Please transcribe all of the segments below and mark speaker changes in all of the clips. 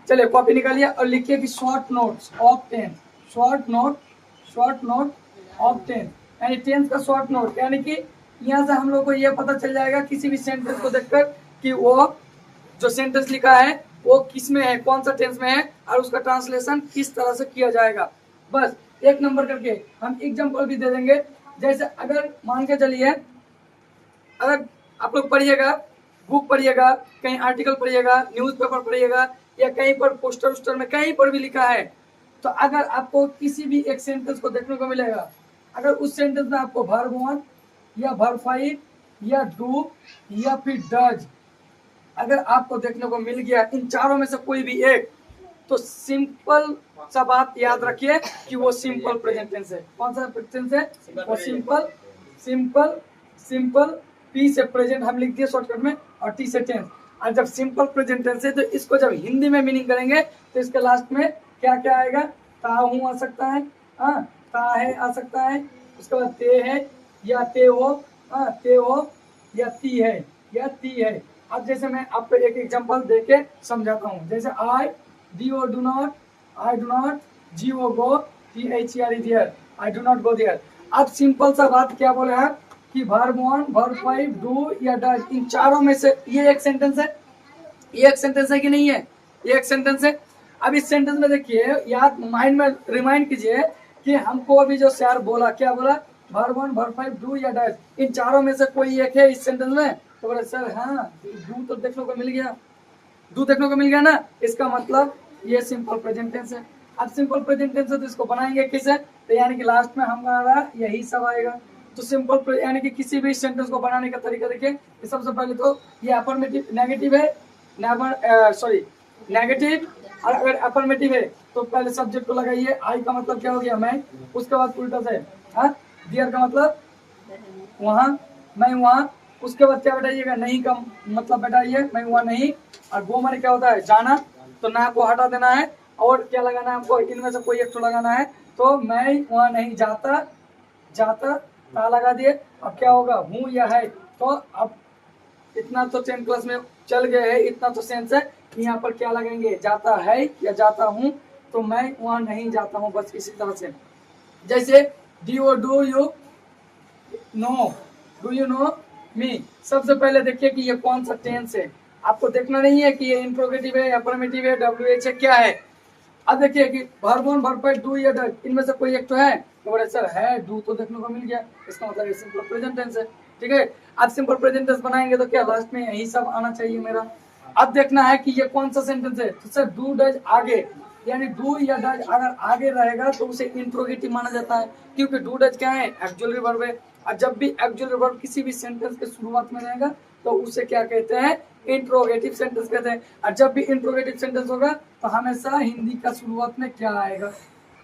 Speaker 1: चलिए कॉपी निकालिए और लिखिए कि short notes of tense, short note of tense, यानी टेंस का शॉर्ट नोट, यानी कि यहाँ से हम लोग को ये पता चल जाएगा किसी भी सेंटेंस को देखकर कि वो जो सेंटेंस लिखा है वो किस में है, कौन सा टेंस में है और उसका ट्रांसलेशन किस तरह से किया जाएगा। बस एक नंबर करके हम एग्जाम्पल भी दे देंगे। जैसे अगर मान के चलिए, अगर आप लोग पढ़िएगा, बुक पढ़िएगा, कहीं आर्टिकल पढ़िएगा, न्यूज़पेपर पढ़िएगा या कहीं पर पोस्टर उस्टर में कहीं पर भी लिखा है, तो अगर आपको किसी भी एक सेंटेंस को देखने को मिलेगा, अगर उस सेंटेंस में आपको वर्ब वन या वर्ब फाइव या डू या फिर डज अगर आपको देखने को मिल गया, इन चारों में से कोई भी एक, तो सिंपल सा बात याद रखिए कि वो सिंपल प्रेजेंट टेंस है। कौन सा टेंस है? वो सिंपल सिंपल सिंपल। पी से प्रेजेंट हम लिख दिए शॉर्टकट में और टी से टेंस। और जब सिंपल प्रेजेंट टेंस है तो इसको जब हिंदी में मीनिंग करेंगे तो इसके लास्ट में क्या क्या आएगा? ता हूँ आ सकता है, हाँ, ता है आ सकता है, उसके बाद ते है या ते हो, हाँ, ते हो या ती है या ती है। अब जैसे मैं आपको एक एग्जांपल देके समझाता हूँ। जैसे I D O do not, I do not, G O go, T H E R E there, I do not go there. अब सिंपल सा बात क्या बोले हैं कि verb one, verb five, do या डज, इन चारों में से ये एक सेंटेंस है, ये एक सेंटेंस है कि नहीं है? ये एक सेंटेंस है। अब इस सेंटेंस में देखिए, याद माइंड में रिमाइंड कीजिए कि हमको अभी जो शेयर बोला, क्या बोला? Verb one, verb five, do या डज, इन चारों में से कोई एक है इस सेंटेंस में? तो बोले सर हाँ, डू तो देखने को मिल गया, डू देखने को मिल गया ना, इसका मतलब ये सिंपल प्रेजेंट टेंस है। अब सिंपल प्रेजेंट टेंस है तो इसको बनाएंगे किसे? तो यानी कि लास्ट में हमारा यही सब आएगा। तो सिंपल यानी कि किसी भी सेंटेंस को बनाने का तरीका देखिए, सबसे पहले तो ये अफर्मेटिव नेगेटिव है, नेगेटिव, और अगर अफर्मेटिव है तो पहले सब्जेक्ट को लगाइए, आई का मतलब क्या हो गया? मैं। उसके बाद उल्टा से डियर का मतलब वहाँ, मैं वहाँ। उसके बाद क्या बैठाइएगा? नहीं का मतलब बैठाइए, मैं वहाँ नहीं। और गो माने क्या होता है? जाना, तो ना को हटा देना है और क्या लगाना है हमको? इनमें से कोई एक तो लगाना है। तो मैं वहाँ नहीं जाता, जाता ता लगा दिए। अब क्या होगा? हूँ या है। तो अब इतना तो 10 क्लास में चल गए है, इतना तो सेंस है कि यहाँ पर क्या लगेंगे? जाता है या जाता हूँ, तो मैं वहाँ नहीं जाता हूँ। बस इसी तरह से। जैसे do you know, do you know me, सबसे पहले देखिए कि ये कौन सा टेंस है। आपको देखना नहीं है कि ये इंट्रोगेटिव है, अफर्मेटिव है, डब्ल्यूएच है, क्या है। अब देखिए कि verb one, verb five, do या डज, इनमें से कोई एक तो है। तो बोले सर है, डू तो देखने को मिल गया, इसका मतलब ये सिंपल प्रेजेंट टेंस है। ठीक है, अब सिंपल प्रेजेंट टेंस बनाएंगे तो क्या लास्ट में यही सब आना चाहिए मेरा। अब देखना है कि ये कौन सा सेंटेंस है। तो सर डू डज आगे, यानी डू या डज अगर आगे रहेगा तो उसे इंट्रोगेटिव माना जाता है, क्योंकि डू डज क्या है? एक्चुअली वर्ब है। और जब भी एक्चुअली वर्ब किसी भी सेंटेंस के शुरुआत में रहेगा तो उसे क्या कहते हैं? इंट्रोगेटिव सेंटेंस कहते हैं। और जब भी इंट्रोगेटिव सेंटेंस होगा तो हमेशा हिंदी का शुरुआत में क्या आएगा?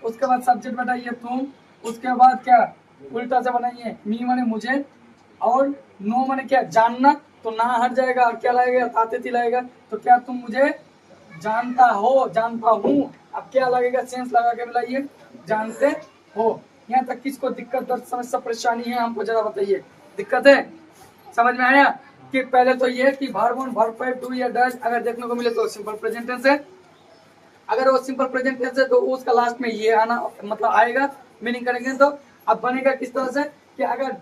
Speaker 1: उसके बाद सब्जेक्ट बनाइए तुम, उसके बाद क्या उल्टा से बनाइए, मी माने मुझे, और नो माने क्या? जानना, तो ना हट जाएगा और क्या लगेगा? ताते थी लगेगा। तो क्या तुम मुझे जानता हो? जानता हूँ। अब क्या लगेगा? सेंस लगा के मिलाइए, जानते हो। यहाँ तक किसको दिक्कत, दर्द, समस्या, परेशानी है? हमको जरा बताइए, दिक्कत है? समझ में आया कि पहले तो ये कि verb one, verb five, do या डज अगर देखने को मिले तो सिंपल प्रेजेंट टेंस है। अगर वो सिंपल प्रेजेंट टेंस है तो उसका लास्ट में ये आना मतलब आएगा, मीनिंग करेंगे तो। अब बनेगा किस तरह से कि अगर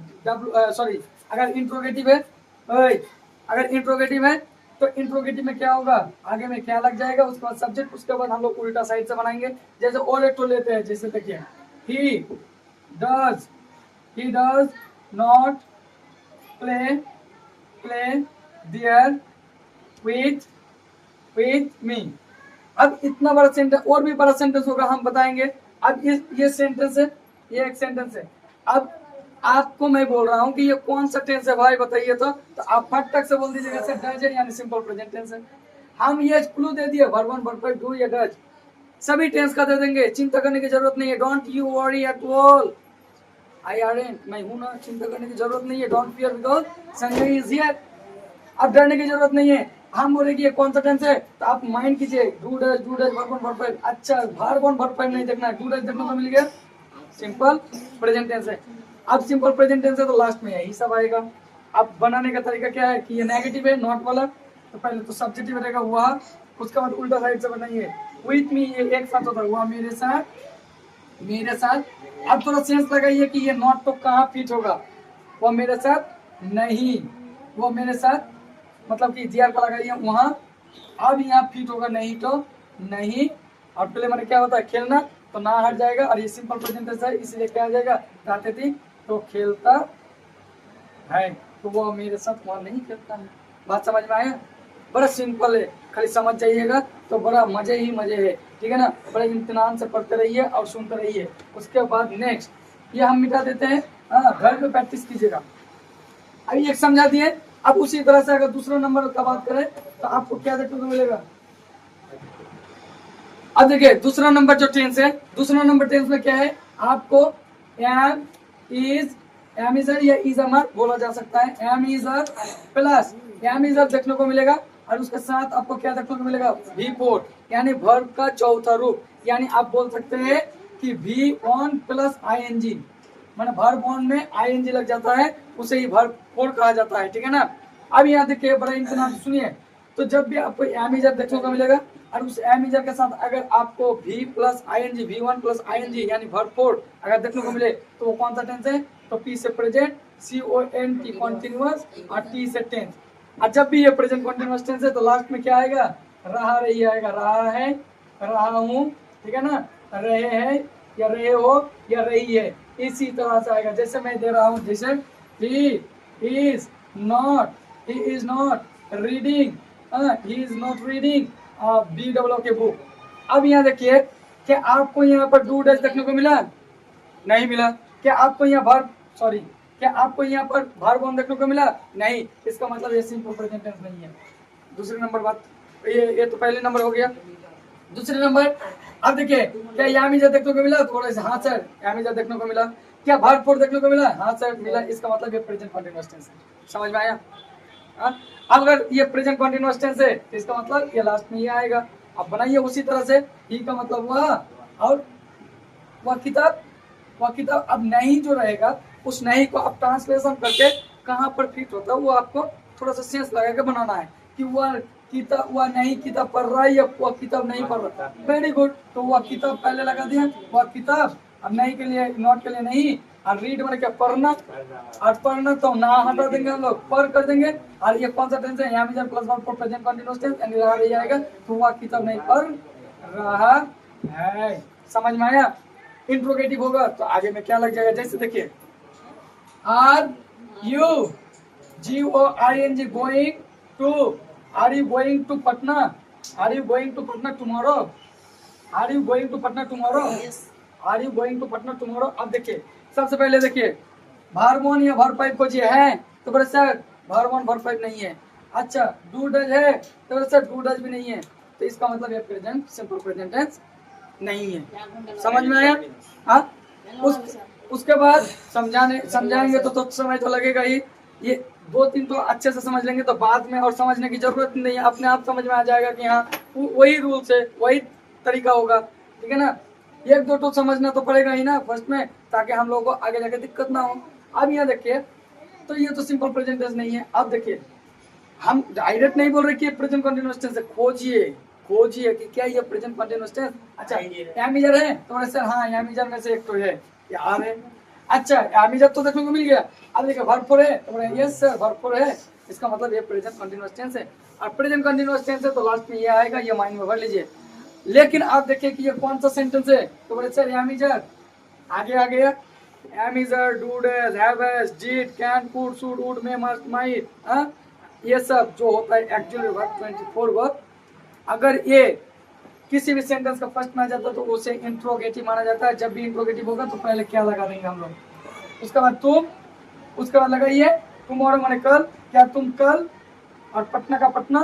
Speaker 1: अगर इंट्रोगेटिव है, अगर इंट्रोगेटिव है तो इंट्रोगेटिव में क्या होगा? आगे में क्या लग जाएगा? उसके बाद सब्जेक्ट, उसके बाद हम लोग उल्टा साइड से बनाएंगे। जैसे और एक तो लेते हैं, जैसे देखिए he does not play there with me. अब इतना बड़ा सेंटेंस, और भी बड़ा सेंटेंस होगा, हम बताएंगे। अब ये सेंटेंस है, ये एक सेंटेंस है। अब आपको मैं बोल रहा हूँ कि ये कौन सा टेंस है भाई बताइए तो आप फट तक से बोल दीजिएगा सर डज है, यानी सिंपल प्रेजेंट टेंस है। हम ये क्लू दे दिए, verb one, verb five, do या डज, सभी टेंस का दे देंगे, चिंता करने की जरूरत नहीं है। Don't you worry at all, I R N, मैं हूं ना, चिंता करने की जरूरत नहीं है। Don't fear because Sanjay is here. अब डरने की जरूरत नहीं है। हम बोलेंगे ये कौन सा टेंस है तो आप माइंड कीजिए, do does, verb one, verb five. अच्छा, वर्ब वन, वर्ब फाइव नहीं देखना है, डू डज देखने को मिल गया, सिंपल प्रेजेंट टेंस है। अब सिंपल प्रेजेंट टेंस है तो लास्ट में यही सब आएगा। अब बनाने का तरीका क्या है कि ये नेगेटिव है, नॉट वाला, तो पहले तो सब्जेक्टिव रहेगा वह, उसके बाद उल्टा साइड से बनाइए, विथ मी, ये एक साथ होता है, हुआ मेरे साथ, मेरे साथ। अब थोड़ा सेंस लगाइए कि ये नॉट तो कहाँ फिट होगा, वो मेरे साथ नहीं, वो मेरे साथ मतलब कि जीआर का लगाइए वहां, अब यहाँ फिट होगा नहीं तो नहीं। और पहले मैंने क्या होता है खेलना, तो ना हट जाएगा, और ये सिंपल प्रेजेंट टेंस है इसलिए क्या आ जाएगा, जाते थी तो खेलता है, तो वो मेरे साथ वहां नहीं खेलता है। बात समझ में आया, बड़ा सिंपल है, खाली समझ जाइएगा तो बड़ा मजे ही मजे है, ठीक है ना। बड़े इम्तिनान से पढ़ते रहिए और सुनते रहिए। उसके बाद नेक्स्ट ये हम मिटा देते हैं, घर पे प्रैक्टिस कीजिएगा। अभी एक समझा दिए, अब उसी तरह से अगर दूसरा नंबर का बात करें तो आपको क्या देखने को मिलेगा। अब देखिए दूसरा नंबर जो टेंस है, दूसरा नंबर टेंस में क्या है, आपको एम इज, एम इज या इज अमर बोला जा सकता है, am is plus am is देखने को मिलेगा, और उसके साथ आपको क्या देखने को मिलेगा, वी फोर, यानी वर्ब का चौथा रूप। यानी आप बोल सकते हैं कि V one plus I N G, मैंने वर्ब ऑन में आई एन जी लग जाता है, उसे ही वर्ब फोर कहा जाता है, ठीक है ना। अब यहाँ देखिए बड़ा इंतजाम सुनिए, तो जब भी आपको एम इज देखने को मिलेगा और उस एम इज के साथ अगर आपको V plus I N G, V one plus I N G यानी वर्ब फोर अगर देखने को मिले तो वो कौन सा टेंस है, तो पी से प्रेजेंट, सी ओ एन टी कॉन्टिन्यूअस, और टी से टेंस। और जब भी ये प्रेजेंट कॉन्टिन्यूअस टेंस है तो लास्ट में क्या आएगा, रहा रही आएगा, रहा है, रहा हूँ, ठीक है ना, रहे हैं या रहे हो या रही है, इसी तरह से आएगा। जैसे मैं दे रहा हूँ, जैसे he is not, he is not reading, he is not reading B W K book. अब यहाँ देखिए क्या आपको यहाँ पर डू डज देखने को मिला, नहीं मिला। क्या आपको यहाँ वर्ब, सॉरी, क्या आपको यहाँ पर वर्ब ऑन देखने को मिला, नहीं। इसका मतलब ये सिंपल प्रेजेंट टेंस नहीं है। दूसरे नंबर बात, ये तो पहले नंबर हो गया। दूसरे नंबर, अब देखिए क्या यामीजा देखने को मिला, थोड़ा सा, हाँ सर यामीजा देखने को मिला। क्या वर्ब फोर देखने को मिला, हाँ सर मिला। इसका मतलब ये प्रेजेंट कंटीन्यूअस टेंस है, समझ में आया। अब अगर ये प्रेजेंट कंटीन्यूअस टेंस है तो इसका मतलब ये लास्ट में ये आएगा। अब बनाइए उसी तरह से, ही का मतलब हुआ, और वह किताब, वह किताब। अब नहीं जो रहेगा उस नहीं को आप ट्रांसलेशन करके कहाँ पर फिट होता है वो आपको थोड़ा सा सेंस लगा के बनाना है कि वह किताब, वह नहीं किताब पढ़ रहा है या वह किताब नहीं पढ़ रहा। वेरी गुड, तो वह किताब पहले लगा दिया, वह किताब। अब नहीं के लिए, नॉट के लिए नहीं, और रीड मैंने क्या, पढ़ना, और पढ़ना तो ना हटा देंगे हम लोग, पढ़ कर देंगे। और ये कौन सा टेंस है, यहाँ में plus verb four present continuous tense, यानी रहा रही आएगा, तो वह किताब नहीं पढ़ रहा है। समझ में आया। इंट्रोगेटिव होगा तो आगे में क्या लग जाएगा, जैसे देखिए are you, G O I N G, going to, are you going to Patna, are you going to Patna tomorrow, are you going to Patna tomorrow, are you going to Patna tomorrow. अब देखिए सबसे पहले देखिए वर्ब वन या वर्ब फाइव खोजिए, है तो बोले sir verb one verb five नहीं है। अच्छा डू डज है तो बोले सर डू डज भी नहीं है, तो इसका मतलब ये प्रेजेंट सिंपल प्रेजेंट टेंस नहीं है। समझ में आया। हाँ, उसके बाद समझाएंगे तो समय तो लगेगा ही। ये दो तीन तो अच्छे से समझ लेंगे तो बाद में और समझने की जरूरत नहीं है, अपने आप समझ में आ जाएगा कि हाँ वही रूल्स है, वही तरीका होगा, ठीक है ना। एक दो तो समझना तो पड़ेगा ही ना फर्स्ट में, ताकि हम लोगों को आगे जाके दिक्कत ना हो। अब यहाँ देखिए, तो ये तो सिंपल प्रेजेंट टेंस नहीं है। अब देखिए हम डायरेक्ट नहीं बोल रहे कि प्रेजेंट कंटीन्यूअस टेंस है, खोजिए कि क्या ये प्रेजेंट कंटीन्यूअस टेंस। अच्छा एमिजर है तो सर हाँ एमिजर में से एक तो है, ये आर है। अच्छा एमिजर तो देखने को मिल गया। अब देखिए वर्ब फोर है तो यस सर वर्ब फोर है, इसका मतलब ये प्रेजेंट कंटीन्यूअस टेंस है। और प्रेजेंट कंटीन्यूअस टेंस है तो लास्ट में ये आएगा, ये माइंड में भर लीजिए। लेकिन आप देखिए कि ये कौन सा सेंटेंस है, तो बोले सर एमिजर, आगे आ गया am is are, do does, have has, did, can, could, should, would, may, must, might, ये सब जो होता है एक्चुअली वर्ब 24 वर्ब, अगर ये किसी भी सेंटेंस का फर्स्ट में आ जाता है तो उसे इंट्रोगेटिव माना जाता है। जब भी इंट्रोगेटिव होगा तो पहले क्या लगा देंगे हम लोग, उसके बाद तुम, उसके बाद लगाइए टुमारो माने कल, क्या तुम कल, और पटना का पटना,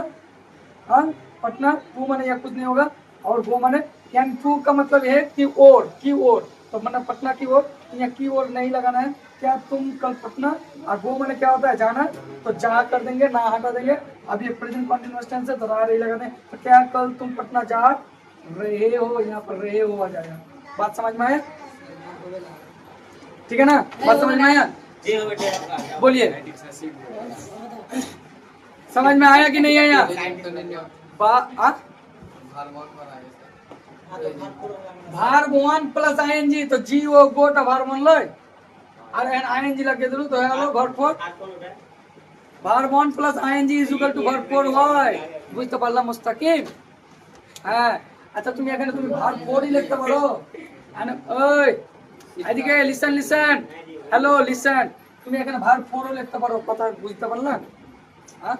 Speaker 1: पटना, टू माने या कुछ नहीं होगा, और वो माने यानी टू का मतलब है कि और, की ओर, तो माना पटना की ओर, या की ओर नहीं लगाना है। क्या तुम कल पटना, और वो माने क्या होता है जाना, तो जा कर देंगे, ना हटा देंगे। अब ये प्रेजेंट कंटीन्यूअस टेंस है तो रहा रही लगा दें, तो क्या कल तुम पटना जा रहे हो, यहाँ पर रहे हो आ जाएगा। बात समझ में आया, ठीक है ना, बात समझ में आया, बोलिए समझ में आया कि नहीं आया। भार्ब 1 प्लस आईएनजी तो जी ओ गोटा भार्ब 1 लय আর এন আইএনজি লাগিয়ে দিলু তো হয়ে গেল verb 4 verb 1 plus ING is equal to verb 4 হয় বুঝতে পারলাম মুস্তাকিম হ্যাঁ আচ্ছা তুমি এখানে তুমি ভার্ব 4 ই লিখতে পারো ওই এদিকে লিসেন হ্যালো লিসেন তুমি এখানে ভার্ব 4 ও লিখতে পারো কথা বুঝতে পারলা হ্যাঁ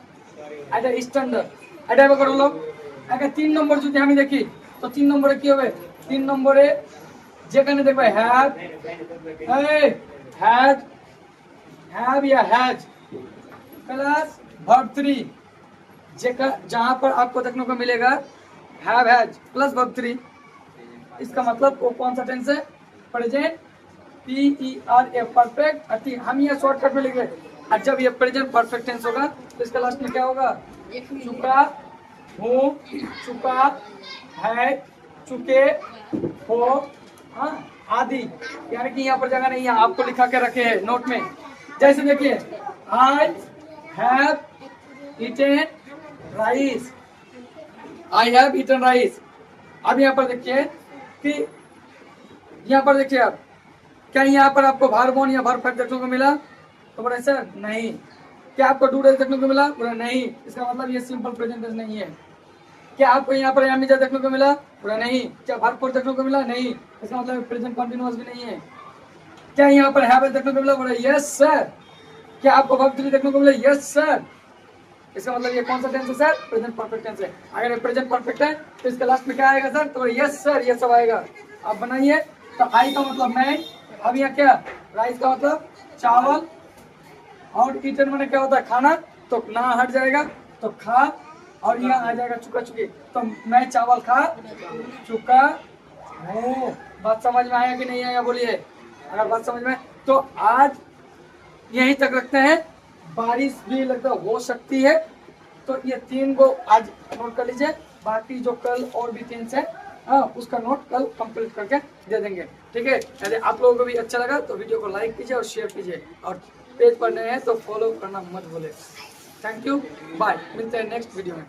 Speaker 1: এটা স্ট্যান্ডার্ড এটা এবার করলো একা 3 নম্বর যদি আমি দেখি তো 3 নম্বরে কি হবে 3 নম্বরে যেখানে দেখবে হ্যাভ এই हैव या हैज प्लस वर्ब 3 जहां पर आपको देखने को मिलेगा हैव हैज प्लस वर्ब 3 इसका मतलब वो कौन सा टेंस है present P E R a perfect हम ये शॉर्टकट में लिख रहे और जब ये प्रेजेंट परफेक्ट टेंस होगा तो इसका लास्ट में क्या होगा चुका हूँ चुका है चुके हो हाँ आदि यानी कि यहाँ पर जगह नहीं है आपको लिखा के रखे हैं नोट में जैसे देखिए I have eaten rice I have eaten rice अब यहाँ पर देखिए कि यहाँ पर देखिए आप क्या यहाँ पर आपको भार्ब 1 या भार्ब 5 देखने को मिला तो बोला सर नहीं क्या आपको डू डेज देखने को मिला बोला नहीं इसका मतलब ये सिंपल प्रेजेंट टेंस नहीं है क्या आपको यहाँ पर यामिजा देखने को मिला बोला नहीं क्या भार्ब 4 देखने को मिला नहीं इसका मतलब प्रेजेंट कंटीन्यूअस भी नहीं है क्या यहाँ पर हैव देखने को मिला बोला यस सर क्या आपको वर्ब 3 देखने को मिला यस सर इसका मतलब ये कौन सा टेंस है सर प्रेजेंट परफेक्ट टेंस है अगर ये प्रेजेंट परफेक्ट है तो इसके लास्ट में क्या आएगा सर तो यस सर ये सब आएगा आप बनाइए तो आई का मतलब मैं अब यहाँ क्या राइस का मतलब चावल और ईटन मैंने क्या होता है खाना तो ना हट जाएगा तो खा और यहाँ आ जाएगा चुका चुकी तो मैं चावल खा चुका हूँ बात समझ में आया कि नहीं आया बोलिए अगर बात समझ में तो आज यहीं तक रखते हैं बारिश भी लगता हो सकती है तो ये 3 को आज नोट कर लीजिए बाकी जो कल और भी 3 से उसका नोट कल कंप्लीट करके दे देंगे ठीक है यदि आप लोगों को भी अच्छा लगा तो वीडियो को लाइक कीजिए और शेयर कीजिए और पेज पर नए हैं तो फॉलो करना मत भूले थैंक यू बाय मिलते हैं नेक्स्ट वीडियो में